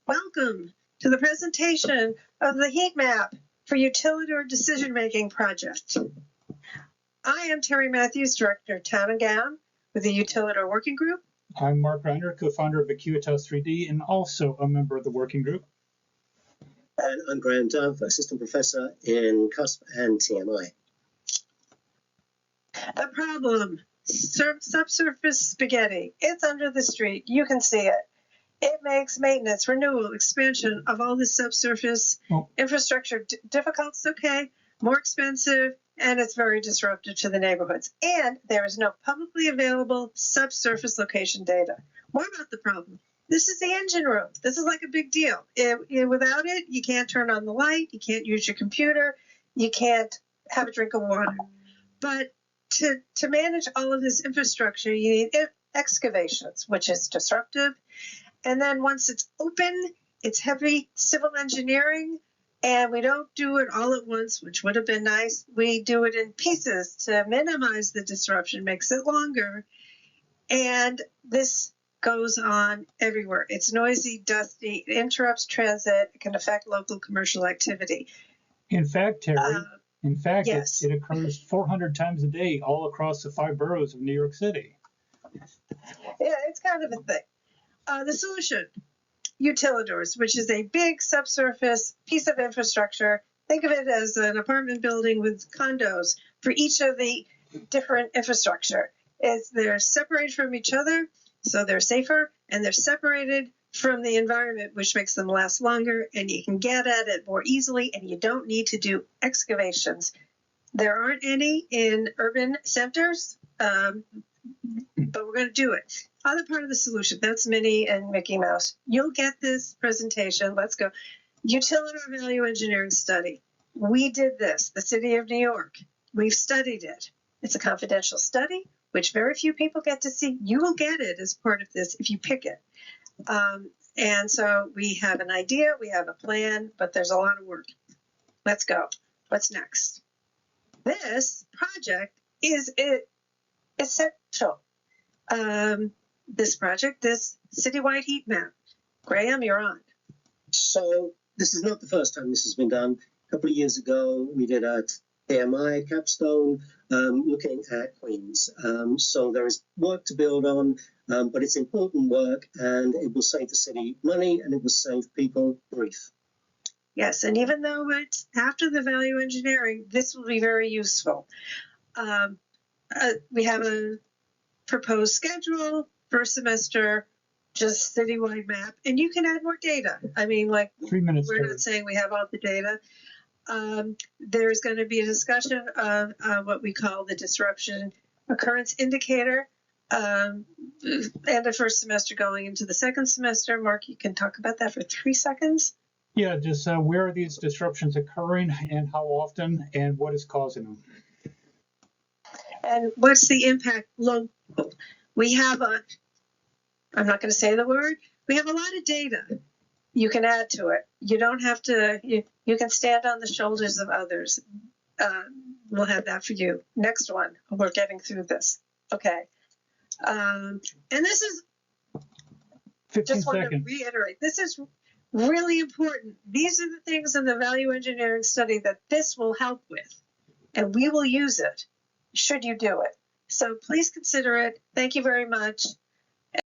Welcome to the presentation of the heat map for Utilidor Decision-Making Project. I am Terry Matthews, Director of Town and Gown with the Utilidor Working Group. I'm Mark Reiner, co-founder of Acuitas 3D and also a member of the working group. And I'm Graham Dove, Assistant Professor in CUSP and TMI. The problem, subsurface spaghetti. It's under the street. You can see it. It makes maintenance, renewal, expansion of all the subsurface infrastructure difficult. It's okay, more expensive, and it's very disruptive to the neighborhoods. And there is no publicly available subsurface location data. What about the problem? This is the engine room. This is like a big deal. Without it, you can't turn on the light, you can't use your computer, you can't have a drink of water. But to manage all of this infrastructure, you need excavations, which is disruptive. And then once it's open, it's heavy civil engineering, and we don't do it all at once, which would have been nice. We do it in pieces to minimize the disruption, makes it longer. And this goes on everywhere. It's noisy, dusty, it interrupts transit, it can affect local commercial activity. In fact, Terry, yes. it occurs 400 times a day all across the 5 boroughs of New York City. Yeah, it's kind of a thing. The solution, Utilidors, which is a big subsurface piece of infrastructure. Think of it as an apartment building with condos for each of the different infrastructure. They're separated from each other, so they're safer, and they're separated from the environment, which makes them last longer, and you can get at it more easily, and you don't need to do excavations. There aren't any in urban centers, but we're going to do it. Other part of the solution, that's Minnie and Mickey Mouse. You'll get this presentation. Let's go. Utilidor Value Engineering Study. We did this, the City of New York. We've studied it. It's a confidential study, which very few people get to see. You will get it as part of this if you pick it. And so we have an idea, we have a plan, but there's a lot of work. Let's go. What's next? This project is essential. This project, this citywide heat map. Graham, you're on. So this is not the first time this has been done. A couple of years ago, we did a TMI capstone looking at Queens. So there is work to build on, but it's important work, and it will save the city money, and it will save people grief. Yes, and even though it's after the value engineering, this will be very useful. We have a proposed schedule, first semester, just citywide map, and you can add more data. I mean, like 3 minutes. We're not saying we have all the data. There's going to be a discussion of what we call the disruption occurrence indicator, and the first semester going into the second semester. Mark, you can talk about that for 3 seconds. Yeah, just where are these disruptions occurring and how often and what is causing them? And what's the impact local? We have I'm not going to say the word, we have a lot of data you can add to it. You don't have to, you can stand on the shoulders of others. We'll have that for you. Next one, we're getting through this. Okay. And this is, 15 just want seconds. to reiterate, this is really important. These are the things in the value engineering study that this will help with, and we will use it should you do it. So please consider it. Thank you very much.